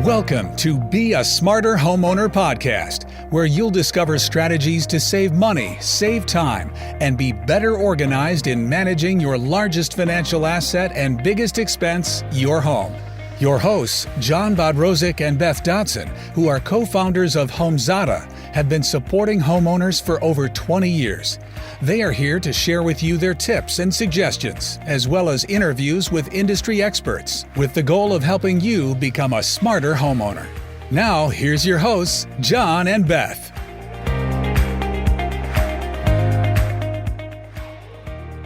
Welcome to Be a Smarter Homeowner podcast, where you'll discover strategies to save money, save time, and be better organized in managing your largest financial asset and biggest expense, your home. Your hosts, John Bodrozic and Beth Dodson, who are co-founders of HomeZada, have been supporting homeowners for over 20 years. They are here to share with you their tips and suggestions, as well as interviews with industry experts, with the goal of helping you become a smarter homeowner. Now, here's your hosts, John and Beth.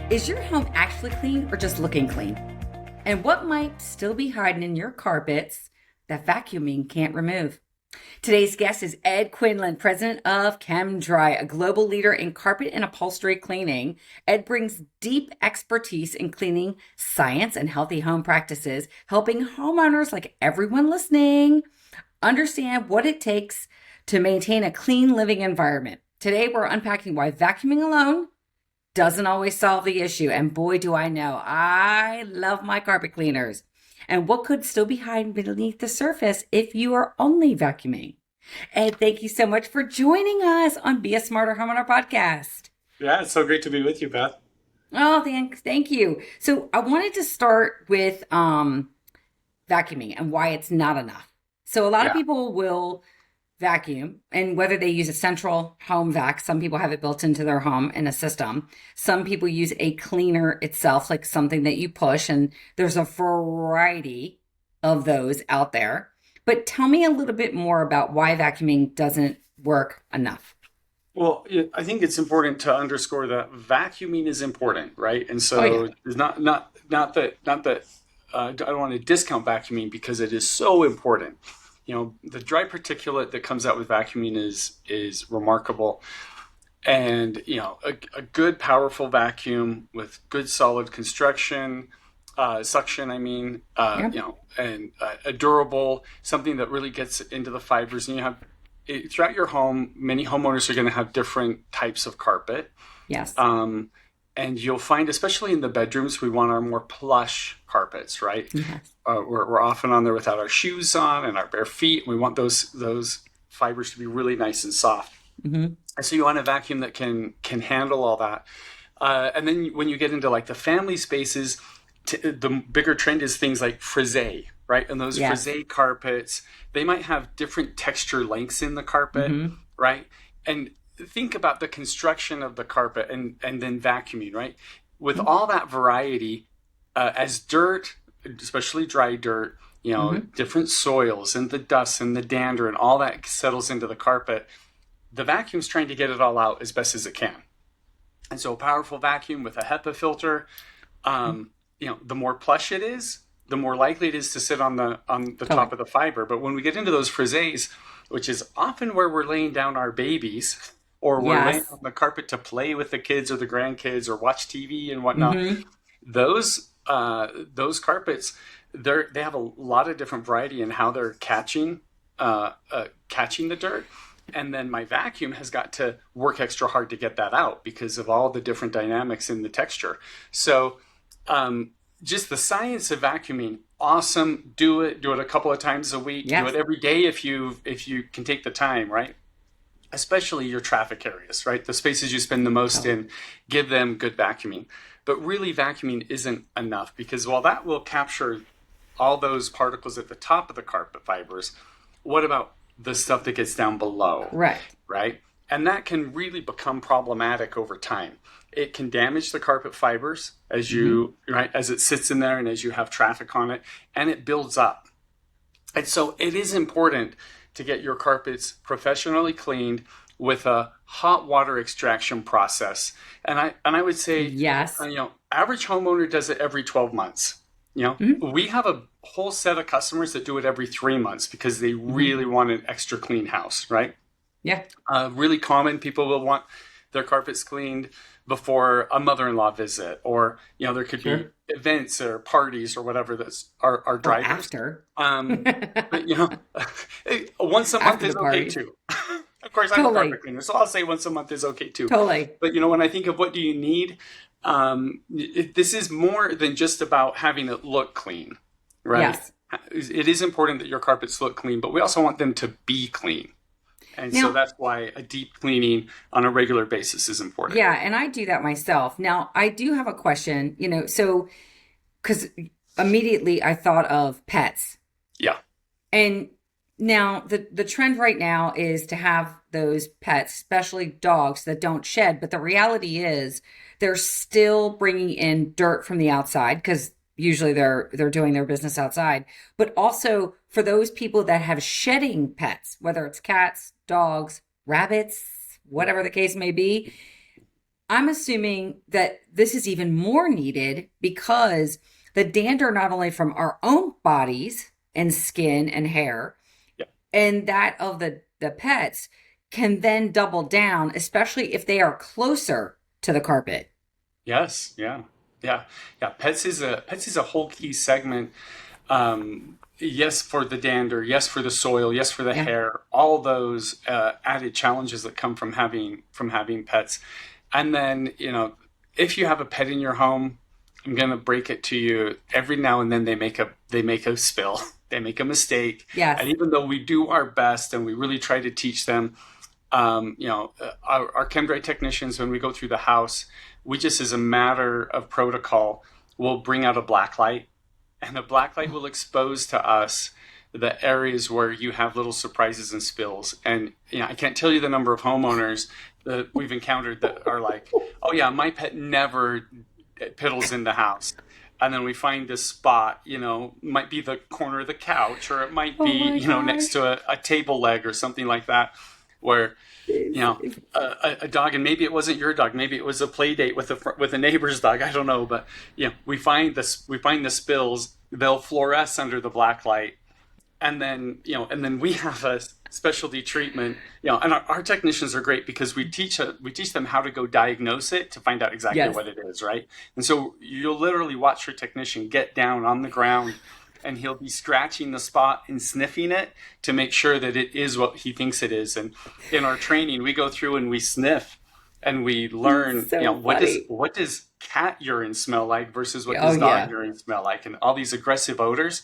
Is your home actually clean or just looking clean? And what might still be hiding in your carpets that vacuuming can't remove? Today's guest is Ed Quinlan, president of Chem-Dry, a global leader in carpet and upholstery cleaning. Ed brings deep expertise in cleaning science and healthy home practices, helping homeowners like everyone listening understand what it takes to maintain a clean living environment. Today, we're unpacking why vacuuming alone doesn't always solve the issue. And boy, do I know, I love my carpet cleaners. And what could still be hiding beneath the surface if you are only vacuuming? Ed, thank you so much for joining us on Be a Smarter Homeowner podcast. Yeah, it's so great to be with you, Beth. Oh, thank you. So I wanted to start with vacuuming and why it's not enough. So a lot of people will vacuum, and whether they use a central home vac, some people have it built into their home in a system. Some people use a cleaner itself, like something that you push, and there's a variety of those out there. But tell me a little bit more about why vacuuming doesn't work enough. Well, I think it's important to underscore that vacuuming is important, right? And so it's not that I don't want to discount vacuuming because it is so important. You know, the dry particulate that comes out with vacuuming is remarkable. And, you know, a good, powerful vacuum with good, solid construction, suction, you know, and a durable, something that really gets into the fibers. And you have, throughout your home, many homeowners are going to have different types of carpet. Yes. And you'll find, especially in the bedrooms, we want our more plush carpets, right? Yes. We're often on there without our shoes on and our bare feet. We want those fibers to be really nice and soft. Mm-hmm. And so you want a vacuum that can handle all that. And then when you get into like the family spaces, the bigger trend is things like frise, right? And those frise carpets, they might have different texture lengths in the carpet, right? And think about the construction of the carpet and then vacuuming, right? With all that variety, as dirt, especially dry dirt, you know, different soils and the dust and the dander and all that settles into the carpet, the vacuum's trying to get it all out as best as it can. And so a powerful vacuum with a HEPA filter, you know, the more plush it is, the more likely it is to sit on the top of the fiber. But when we get into those frises, which is often where we're laying down our babies, or we're laying on the carpet to play with the kids or the grandkids or watch TV and whatnot. Those carpets, they have a lot of different variety in how they're catching the dirt. And then my vacuum has got to work extra hard to get that out because of all the different dynamics in the texture. So just the science of vacuuming, awesome. Do it a couple of times a week. Do it every day if you can take the time, right? Especially your traffic areas, right? The spaces you spend the most in, give them good vacuuming. But really vacuuming isn't enough because while that will capture all those particles at the top of the carpet fibers, what about the stuff that gets down below? Right? And that can really become problematic over time. It can damage the carpet fibers as as it sits in there and as you have traffic on it, and it builds up. And so it is important to get your carpets professionally cleaned with a hot water extraction process. And I would say, you know, average homeowner does it every 12 months. You know, we have a whole set of customers that do it every 3 months because they really want an extra clean house, right? Yeah. Really common, people will want their carpets cleaned before a mother-in-law visit, or, you know, there could be events or parties or whatever that are drivers. Or after. But, you know, once a month is okay too. Of course, I'm a carpet cleaner, so I'll say once a month is okay too. Totally. But, you know, when I think of what do you need, this is more than just about having it look clean, right? Yes. it is important that your carpets look clean, but we also want them to be clean. And so that's why a deep cleaning on a regular basis is important. Yeah, and I do that myself. Now, I do have a question, so because immediately I thought of pets. Yeah. And now the trend right now is to have those pets, especially dogs that don't shed. But the reality is they're still bringing in dirt from the outside because usually they're doing their business outside. But also for those people that have shedding pets, whether it's cats, dogs, rabbits, whatever the case may be, I'm assuming that this is even more needed because the dander, not only from our own bodies and skin and hair, and that of the pets, can then double down, especially if they are closer to the carpet. Yes. Yeah. Pets is a whole key segment. Yes, for the dander. Yes, for the soil. Yes, for the hair. All those added challenges that come from having pets. And then, if you have a pet in your home, I'm going to break it to you. Every now and then they make a spill. They make a mistake. Yes. And even though we do our best and we really try to teach them, our Chem-Dry technicians, when we go through the house, we just, as a matter of protocol, will bring out a black light, and the black light will expose to us the areas where you have little surprises and spills. And I can't tell you the number of homeowners that we've encountered that are like, oh yeah, my pet never piddles in the house. And then we find this spot, might be the corner of the couch, or it might be, next to a table leg or something like that, where, a dog, and maybe it wasn't your dog, maybe it was a play date with a neighbor's dog, I don't know, but we find the spills, they'll fluoresce under the black light, and then we have a specialty treatment, and our technicians are great because we teach them how to go diagnose it to find out exactly what it is, right? And so you'll literally watch your technician get down on the ground, and he'll be scratching the spot and sniffing it to make sure that it is what he thinks it is. And in our training, we go through and we sniff and we learn, what does cat urine smell like versus what does dog urine smell like, and all these aggressive odors,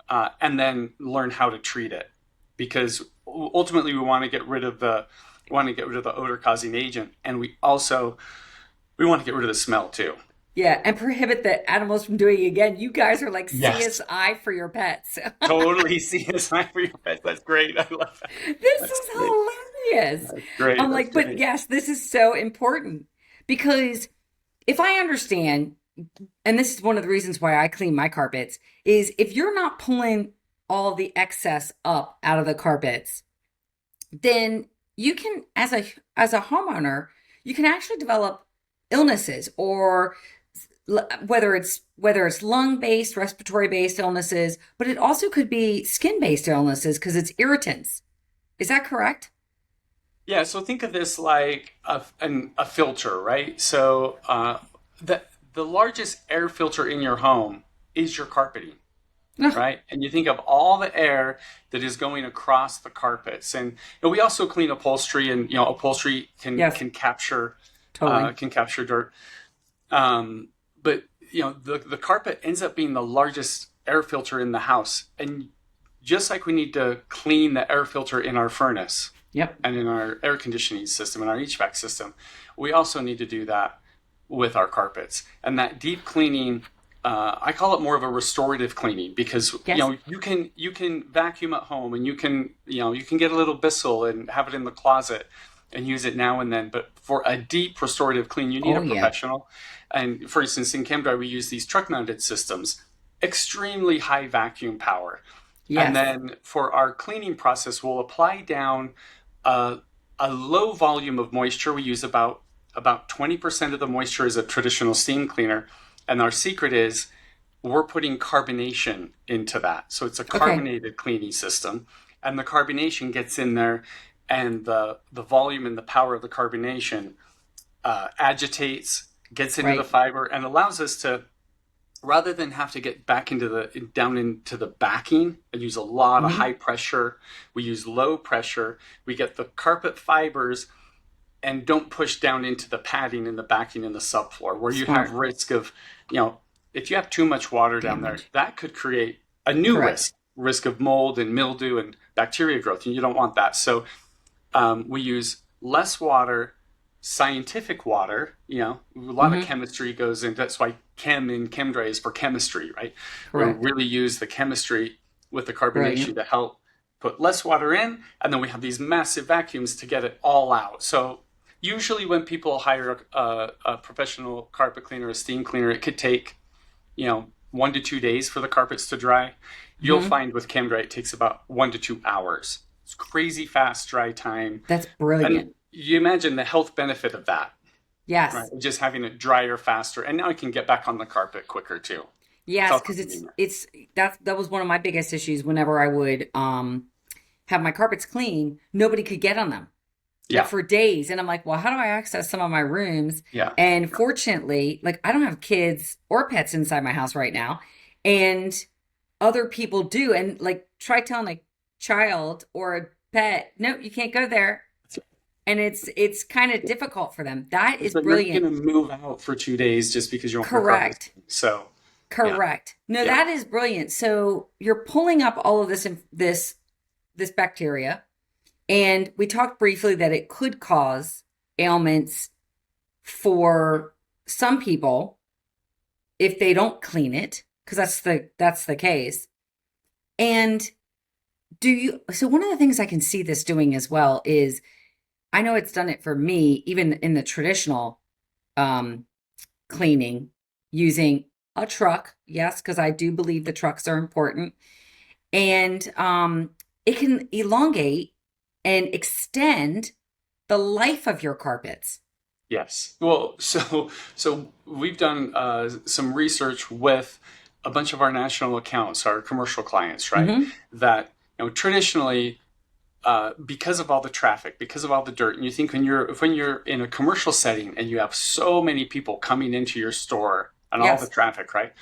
and then learn how to treat it. Because ultimately we want to get rid of the odor causing agent, and we want to get rid of the smell too. Yeah, and prohibit the animals from doing it again. You guys are like CSI for your pets. Totally CSI for your pets. That's great. I love that. This is hilarious. That's great. I'm like, but yes, this is so important because if I understand, and this is one of the reasons why I clean my carpets, is if you're not pulling all the excess up out of the carpets, then you can, as a homeowner, you can actually develop illnesses, or whether it's lung-based, respiratory-based illnesses, but it also could be skin-based illnesses because it's irritants. Is that correct? Yeah. So think of this like a filter, right? So the largest air filter in your home is your carpeting. Right. And you think of all the air that is going across the carpets. And we also clean upholstery, and upholstery can capture dirt. But the carpet ends up being the largest air filter in the house. And just like we need to clean the air filter in our furnace and in our air conditioning system and our HVAC system, we also need to do that with our carpets. And that deep cleaning, I call it more of a restorative cleaning, because you can vacuum at home, and you can get a little Bissell and have it in the closet and use it now and then. But for a deep restorative clean, you need a professional. And for instance, in Chem-Dry, we use these truck-mounted systems, extremely high vacuum power. Yes. And then for our cleaning process, we'll apply down a low volume of moisture. We use about 20% of the moisture as a traditional steam cleaner. And our secret is we're putting carbonation into that. So it's a carbonated cleaning system. And the carbonation gets in there, and the volume and the power of the carbonation agitates, gets into the fiber, and allows us to, rather than have to get back down into the backing and use a lot of high pressure, we use low pressure. We get the carpet fibers and don't push down into the padding and the backing and the subfloor, where you have risk of, if you have too much water down there, that could create a new Correct. risk of mold and mildew and bacteria growth, and you don't want that. So we use less water, scientific water. A lot of chemistry goes into. That's why chem in Chem-Dry is for chemistry, right? Correct. We really use the chemistry with the carbonation Brilliant. to help put less water in, and then we have these massive vacuums to get it all out. So usually when people hire a professional carpet cleaner, a steam cleaner, it could take 1 to 2 days for the carpets to dry. You'll find with Chem-Dry it takes about 1 to 2 hours. It's crazy fast dry time. That's brilliant. And you imagine the health benefit of that, Yes. right? Just having it drier faster, and now I can get back on the carpet quicker too. Yes, because that was one of my biggest issues whenever I would have my carpets clean, nobody could get on them. Yeah. For days. And I'm like, well, how do I access some of my rooms? Yeah. And fortunately, like I don't have kids or pets inside my house right now. And other people do. And like try telling a child or a pet, no, you can't go there. And it's kind of difficult for them. That is brilliant. You're going to move out for 2 days just because you don't. Correct. So. Correct. Yeah. No, that is brilliant. So you're pulling up all of this bacteria. And we talked briefly that it could cause ailments for some people if they don't clean it, because that's the case. And so one of the things I can see this doing as well is, I know it's done it for me, even in the traditional cleaning, using a truck. Yes, because I do believe the trucks are important. And it can elongate and extend the life of your carpets. Yes. Well, so we've done some research with a bunch of our national accounts, our commercial clients, right? That traditionally, because of all the traffic, because of all the dirt, and you think when you're in a commercial setting and you have so many people coming into your store and all the traffic, right?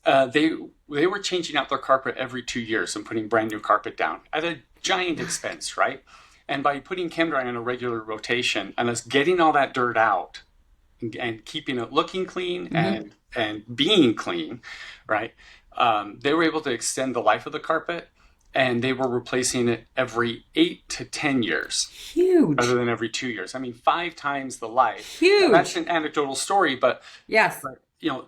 They were changing out their carpet every 2 years and putting brand new carpet down at a giant expense, right? And by putting Chem-Dry on a regular rotation and us getting all that dirt out and keeping it looking clean and being clean, right? They were able to extend the life of the carpet, and they were replacing it every 8 to 10 years. Huge. Rather than every 2 years. I mean, 5 times the life. Huge. And that's an anecdotal story, but yes,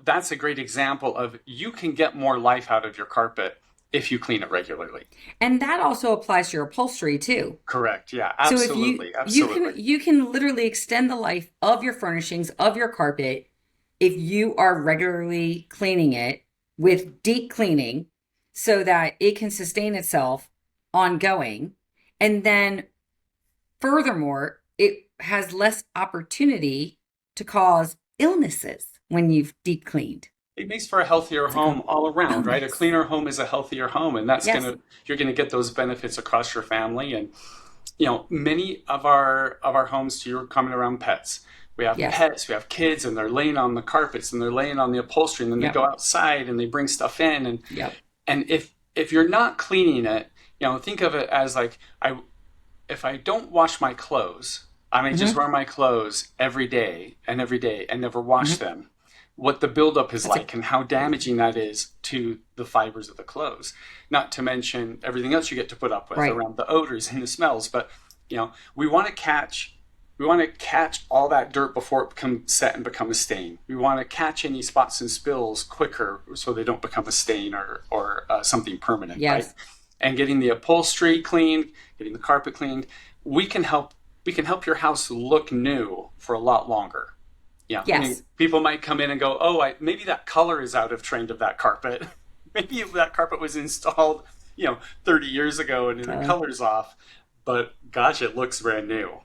that's a great example of you can get more life out of your carpet if you clean it regularly. And that also applies to your upholstery too. Correct. Yeah, absolutely. So if absolutely. you can literally extend the life of your furnishings, of your carpet, if you are regularly cleaning it with deep cleaning so that it can sustain itself ongoing. And then furthermore, it has less opportunity to cause illnesses when you've deep cleaned. It makes for a healthier home all around, right? A cleaner home is a healthier home, and that's you're gonna get those benefits across your family. And many of our homes, to your comment around pets, we have pets, we have kids, and they're laying on the carpets and they're laying on the upholstery, and then they go outside and they bring stuff in, and if you're not cleaning it, think of it as like if I don't wash my clothes, I may just wear my clothes every day and never wash them. What the buildup is like and how damaging that is to the fibers of the clothes. Not to mention everything else you get to put up with around the odors and the smells. But we want to catch all that dirt before it becomes set and become a stain. We want to catch any spots and spills quicker so they don't become a stain or something permanent. Yes. Right? And getting the upholstery cleaned, getting the carpet cleaned, we can help your house look new for a lot longer. Yeah. Yes. I mean, people might come in and go, oh, maybe that color is out of trend of that carpet. Maybe that carpet was installed, 30 years ago and the color's off. But gosh, it looks brand new.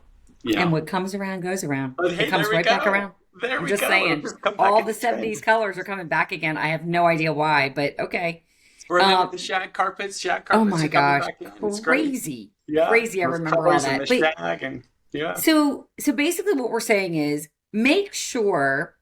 And what comes around goes around. Hey, it comes right back around. I'm just saying, all the 70s colors are coming back again. I have no idea why, but okay. Or the shag carpets. Oh my gosh, crazy. Yeah, crazy. I remember all that. So basically what we're saying is, make sure,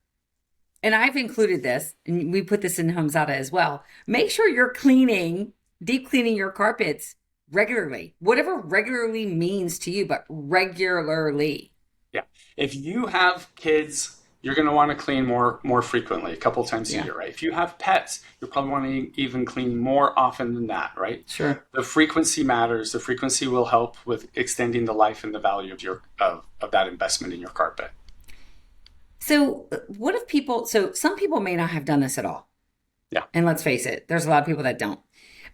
and I've included this, and we put this in HomeZada as well, make sure you're deep cleaning your carpets regularly. Whatever regularly means to you, but regularly. Yeah. If you have kids you're going to want to clean more frequently, a couple times a year, right? If you have pets, you probably want to even clean more often than that, right? Sure. The frequency matters. The frequency will help with extending the life and the value of your of that investment in your carpet. So what if some people may not have done this at all. Yeah. And let's face it, there's a lot of people that don't.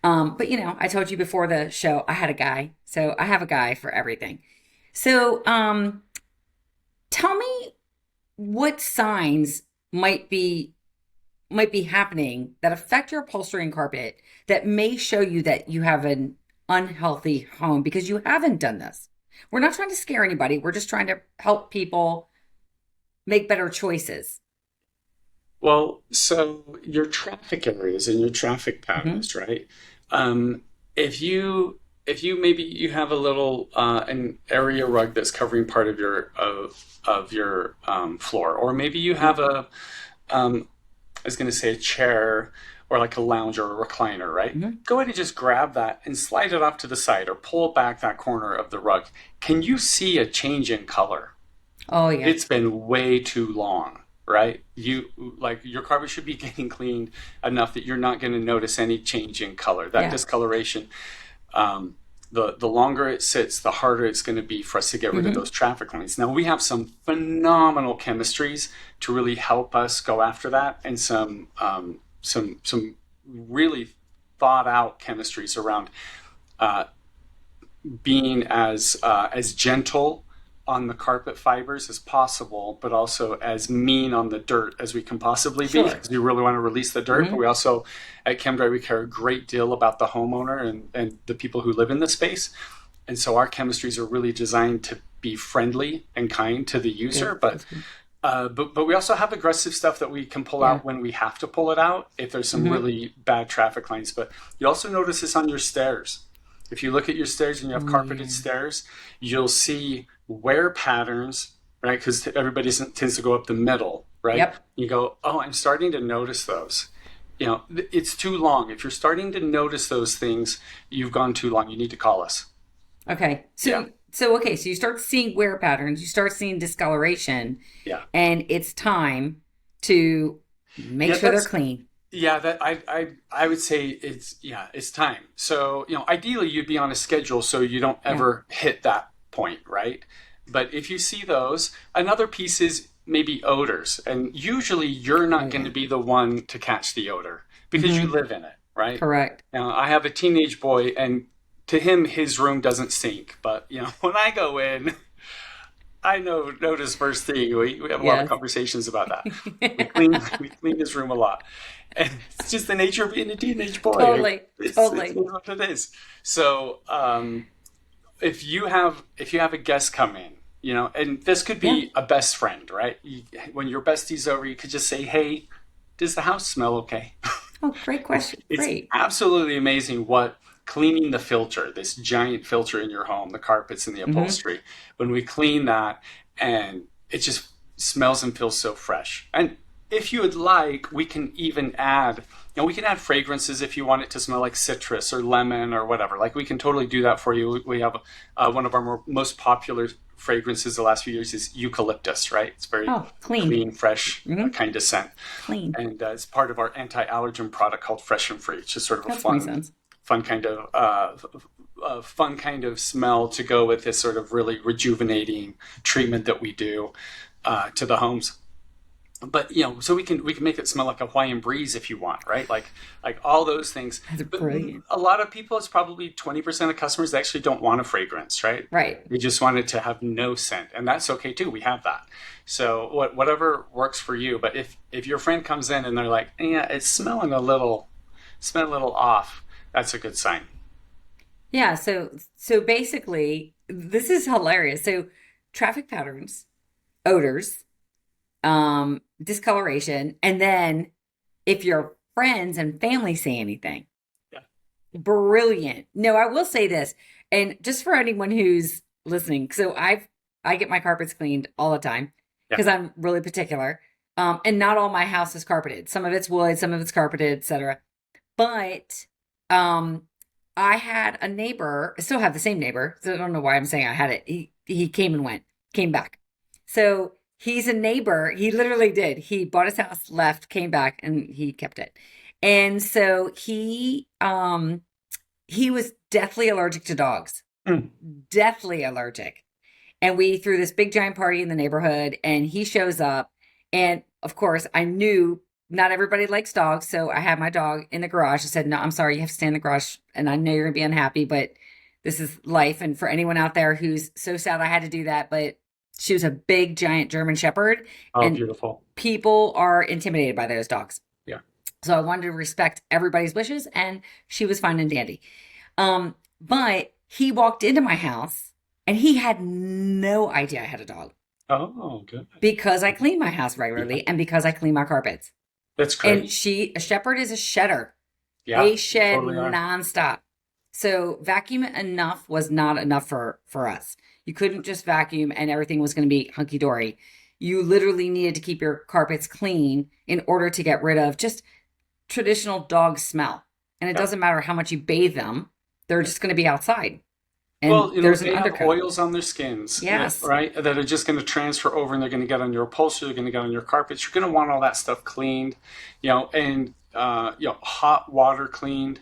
But I told you before the show, I had a guy. So I have a guy for everything. So tell me what signs might be happening that affect your upholstery and carpet that may show you that you have an unhealthy home because you haven't done this. We're not trying to scare anybody. We're just trying to help people make better choices. Well, so your traffic areas and your traffic patterns, right? If you maybe you have a little an area rug that's covering part of your floor, or maybe you have I was going to say a chair or like a lounge or a recliner, right? Go ahead and just grab that and slide it off to the side or pull back that corner of the rug. Can you see a change in color? Oh yeah. It's been way too long, right? Your carpet should be getting cleaned enough that you're not going to notice any change in color. That discoloration, the longer it sits, the harder it's going to be for us to get rid of those traffic lanes. Now we have some phenomenal chemistries to really help us go after that, and some really thought out chemistries around being as gentle on the carpet fibers as possible, but also as mean on the dirt as we can possibly be, because we really want to release the dirt. But we also, at Chem-Dry, we care a great deal about the homeowner and the people who live in the space. And so our chemistries are really designed to be friendly and kind to the user. But we also have aggressive stuff that we can pull out when we have to pull it out, if there's some really bad traffic lines. But you also notice this on your stairs. If you look at your stairs and you have carpeted stairs, you'll see wear patterns, right? Because everybody tends to go up the middle, right? Yep. You go, oh, I'm starting to notice those. It's too long. If you're starting to notice those things, you've gone too long. You need to call us. Okay. So you start seeing wear patterns, you start seeing discoloration, and it's time to make sure they're clean. Yeah, that I would say it's time. So, ideally you'd be on a schedule so you don't ever hit that point, right? But if you see those, another piece is maybe odors. And usually you're not going to be the one to catch the odor because you live in it, right? Correct. Now, I have a teenage boy, and to him, his room doesn't stink. But, when I go in, I notice first thing. We have a lot of conversations about that. We clean his room a lot. And it's just the nature of being a teenage boy. Totally. It's what it is. So if you have a guest come in, and this could be a best friend, right? When your bestie's over, you could just say, hey, does the house smell okay? Oh, great question. It's absolutely amazing what cleaning the filter, this giant filter in your home, the carpets and the upholstery, when we clean that, and it just smells and feels so fresh. And if you would like, we can even add, we can add fragrances if you want it to smell like citrus or lemon or whatever. Like, we can totally do that for you. We have one of our most popular fragrances the last few years is eucalyptus, right? It's very clean, fresh kind of scent. Clean. And it's part of our anti-allergen product called Fresh and Free. It's just sort of fun kind of smell to go with this sort of really rejuvenating treatment that we do to the homes. But so we can make it smell like a Hawaiian breeze if you want, right? Like all those things. That's brilliant. A lot of people, it's probably 20% of customers that actually don't want a fragrance, right? Right. They just want it to have no scent, and that's okay too. We have that. So whatever works for you. But if your friend comes in and they're like, yeah, it's smelling a little off, that's a good sign. Yeah. So basically, this is hilarious. So traffic patterns, odors, discoloration, and then if your friends and family say anything, brilliant. No, I will say this, and just for anyone who's listening, so I get my carpets cleaned all the time because I'm really particular, and not all my house is carpeted. Some of it's wood, some of it's carpeted, etc. But I had a neighbor, I still have the same neighbor, so I don't know why I'm saying I had it. He came and went, came back. So He's a neighbor. He literally did. He bought his house, left, came back, and he kept it. And so he was deathly allergic to dogs. Deathly allergic. And we threw this big giant party in the neighborhood, and he shows up. And of course, I knew not everybody likes dogs. So I had my dog in the garage. I said, no, I'm sorry, you have to stay in the garage. And I know you're gonna be unhappy, but this is life. And for anyone out there who's so sad I had to do that, but she was a big giant German Shepherd. Oh, and beautiful. People are intimidated by those dogs. Yeah. So I wanted to respect everybody's wishes, and she was fine and dandy. But he walked into my house and he had no idea I had a dog. Oh, good. Because I clean my house regularly and because I clean my carpets. That's great. And a shepherd is a shedder. Yeah, they shed totally nonstop. So vacuum enough was not enough for us. You couldn't just vacuum and everything was going to be hunky-dory. You literally needed to keep your carpets clean in order to get rid of just traditional dog smell. And it doesn't matter how much you bathe them. They're just going to be outside. And well, there's they an have undercoat. oils on their skins, Yes. right? That are just going to transfer over, and they're going to get on your upholstery. They're going to get on your carpets. You're going to want all that stuff cleaned, and hot water cleaned.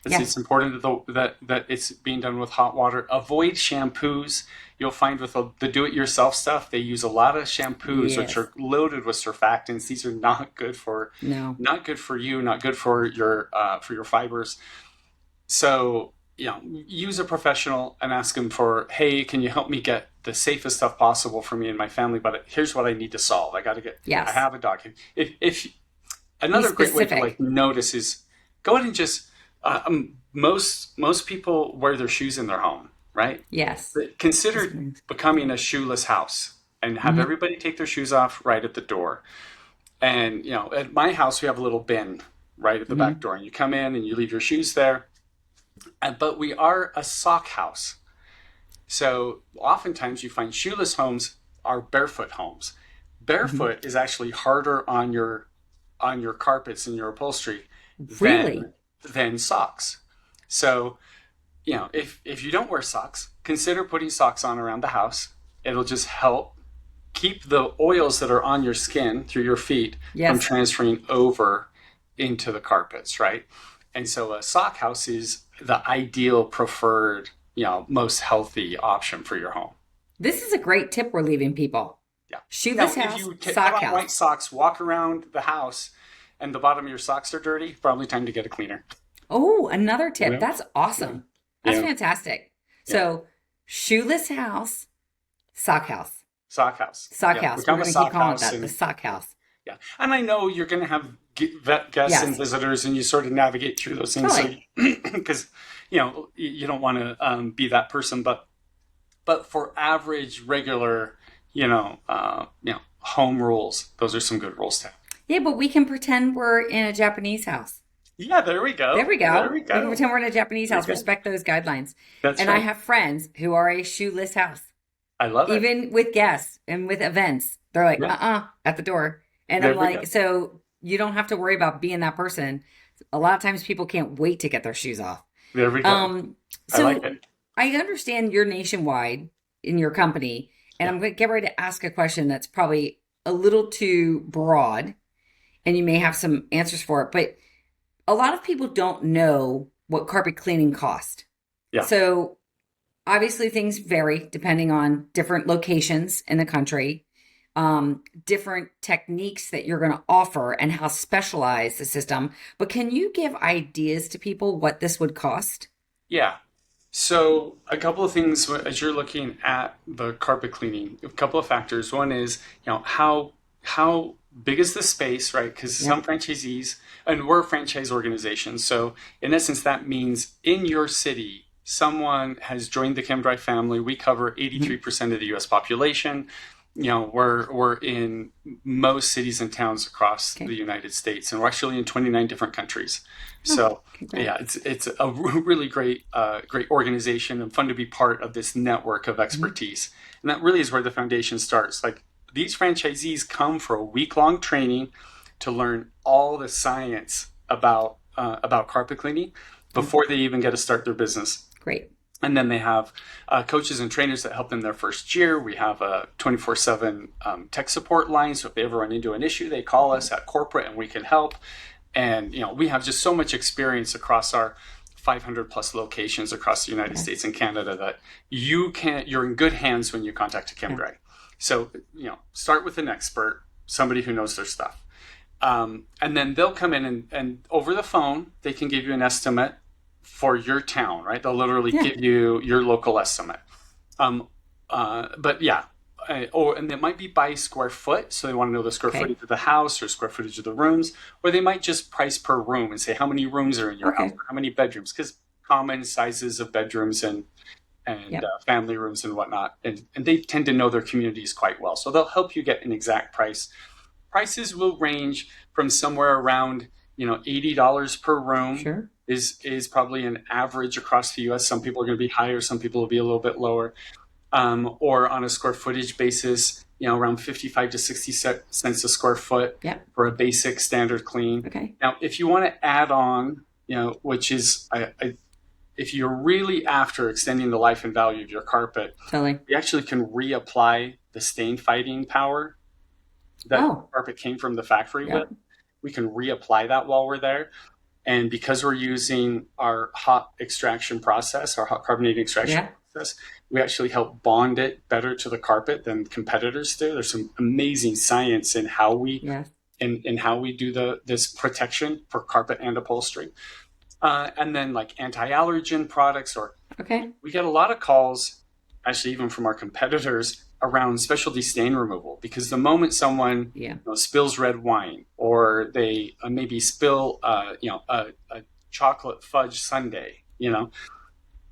It's important that it's being done with hot water. Avoid shampoos. You'll find with the do-it-yourself stuff, they use a lot of shampoos, which are loaded with surfactants. These are not good for not good for you, not good for your fibers. So use a professional and ask them for, hey, can you help me get the safest stuff possible for me and my family? But here's what I need to solve. I got to get. I have a dog. If another great way to notice is go ahead and just. Most people wear their shoes in their home, right? Yes. But consider becoming a shoeless house and have everybody take their shoes off right at the door. And at my house we have a little bin right at the back door, and you come in and you leave your shoes there. But we are a sock house, so oftentimes you find shoeless homes are barefoot homes. Barefoot is actually harder on your carpets and your upholstery. Really? Than socks. So, if you don't wear socks, consider putting socks on around the house. It'll just help keep the oils that are on your skin through your feet from transferring over into the carpets, right? And so a sock house is the ideal, preferred, most healthy option for your home. This is a great tip we're leaving people. Yeah. Shoeless house, if you sock put on house. white socks, walk around the house, and the bottom of your socks are dirty, probably time to get a cleaner. Oh, another tip. Yeah. That's awesome. That's fantastic. So, shoeless house, sock house. Sock house. Sock house. We're going to keep calling it that, the sock house. Yeah. And I know you're going to have guests and visitors, and you sort of navigate through those things. Because, you don't want to be that person. But for average, regular, home rules, those are some good rules to have. Yeah, but we can pretend we're in a Japanese house. Yeah, there we go. We can pretend we're in a Japanese house. Respect those guidelines. That's right. I have friends who are a shoeless house. I love it. Even with guests and with events. They're like, at the door. And I'm like, so you don't have to worry about being that person. A lot of times people can't wait to get their shoes off. There we go. So I like it. I understand you're nationwide in your company. And I'm going to get ready to ask a question that's probably a little too broad. And you may have some answers for it, but a lot of people don't know what carpet cleaning costs. Yeah. So obviously things vary depending on different locations in the country, different techniques that you're going to offer and how specialized the system. But can you give ideas to people what this would cost? Yeah. So a couple of things as you're looking at the carpet cleaning, a couple of factors. One is, how big is the space, right? Because some franchisees, and we're a franchise organization. So in essence, that means in your city, someone has joined the Chem-Dry family. We cover 83% of the U.S. population. We're in most cities and towns across the United States, and we're actually in 29 different countries. So it's a really great organization and fun to be part of this network of expertise. And that really is where the foundation starts. Like, these franchisees come for a week-long training to learn all the science about carpet cleaning before they even get to start their business. Great. And then they have coaches and trainers that help them their first year. We have a 24/7 tech support line. So if they ever run into an issue, they call us at corporate and we can help. And, we have just so much experience across our 500 plus locations across the United States and Canada that you're in good hands when you contact a Chem-Dry. So, start with an expert, somebody who knows their stuff. And then they'll come in and over the phone, they can give you an estimate for your town, right? They'll literally give you your local estimate. And it might be by square foot. So they want to know the square footage of the house or square footage of the rooms, or they might just price per room and say how many rooms are in your house, or how many bedrooms, because common sizes of bedrooms and family rooms and whatnot. And they tend to know their communities quite well. So they'll help you get an exact price. Prices will range from somewhere around, $80 per room. Sure. Is probably an average across the U.S. Some people are going to be higher, some people will be a little bit lower. Or on a square footage basis, around 55 to 60 cents a square foot for a basic standard clean. Okay. Now, if you want to add on, which is, if you're really after extending the life and value of your carpet, you actually can reapply the stain fighting power that the carpet came from the factory with. We can reapply that while we're there. And because we're using our hot extraction process, our hot carbonated extraction process, we actually help bond it better to the carpet than competitors do. There's some amazing science in how we do this protection for carpet and upholstery. And then like anti-allergen products, we get a lot of calls, actually even from our competitors, around specialty stain removal, because the moment someone spills red wine, or they maybe spill a chocolate fudge sundae,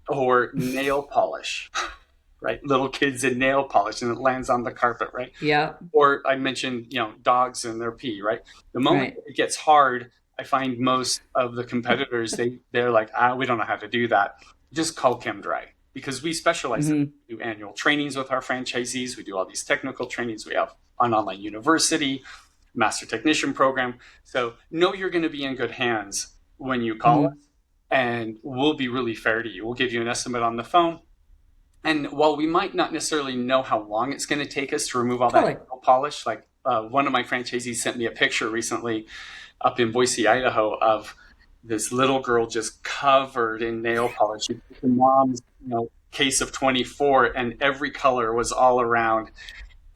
or nail polish, right? Little kids in nail polish and it lands on the carpet, right? Yeah. Or I mentioned, dogs and their pee, right? The moment it gets hard, I find most of the competitors, they're like, we don't know how to do that. Just call Chem-Dry. Because we specialize in do annual trainings with our franchisees. We do all these technical trainings. We have an online university, master technician program. So know you're going to be in good hands when you call us, and we'll be really fair to you. We'll give you an estimate on the phone. And while we might not necessarily know how long it's going to take us to remove all that nail polish, like one of my franchisees sent me a picture recently up in Boise, Idaho, of this little girl just covered in nail polish. She took her mom's, case of 24, and every color was all around.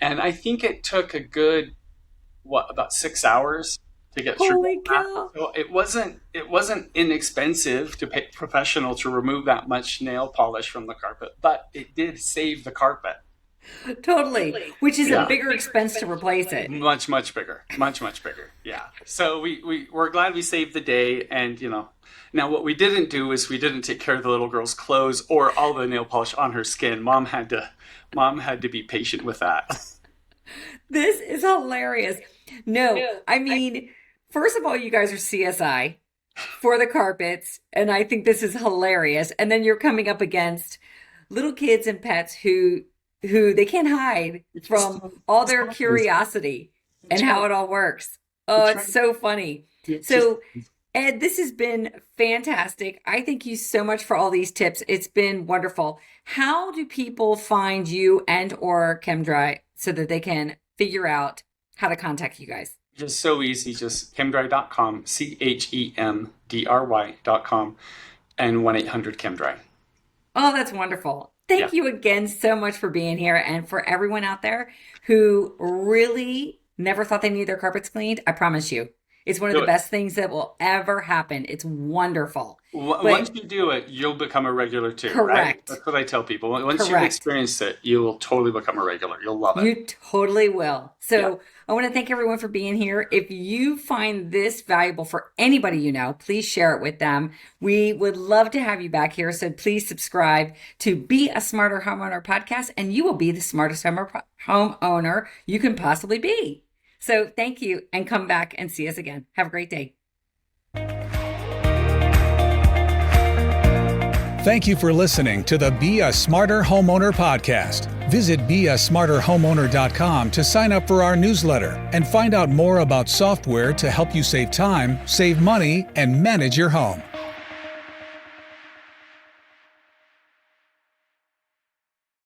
And I think it took a good, about 6 hours to get through. Holy cow! So it wasn't inexpensive to pay a professional to remove that much nail polish from the carpet, but it did save the carpet. Totally. Which is a bigger expense to replace it. Much bigger. Much bigger. Yeah. So we're glad we saved the day. And, now what we didn't do is we didn't take care of the little girl's clothes or all the nail polish on her skin. Mom had to be patient with that. This is hilarious. No, I mean, first of all, you guys are CSI for the carpets. And I think this is hilarious. And then you're coming up against little kids and pets who they can't hide from all their curiosity and how it all works. Oh, it's so funny. So, Ed, this has been fantastic. I thank you so much for all these tips. It's been wonderful. How do people find you and or Chem-Dry so that they can figure out how to contact you guys? Just so easy. Just chemdry.com, CHEMDRY.com, and 1-800-CHEMDRY. Oh, that's wonderful. Thank you again so much for being here. And for everyone out there who really never thought they needed their carpets cleaned, I promise you, it's one of the best things that will ever happen. It's wonderful. Once you do it, you'll become a regular too. Correct. Right? That's what I tell people. Once you've experienced it, you will totally become a regular. You'll love it. You totally will. So I want to thank everyone for being here. If you find this valuable for anybody you know, please share it with them. We would love to have you back here. So please subscribe to Be a Smarter Homeowner podcast, and you will be the smartest homeowner you can possibly be. So thank you, and come back and see us again. Have a great day. Thank you for listening to the Be a Smarter Homeowner podcast. Visit beasmarterhomeowner.com to sign up for our newsletter and find out more about software to help you save time, save money, and manage your home.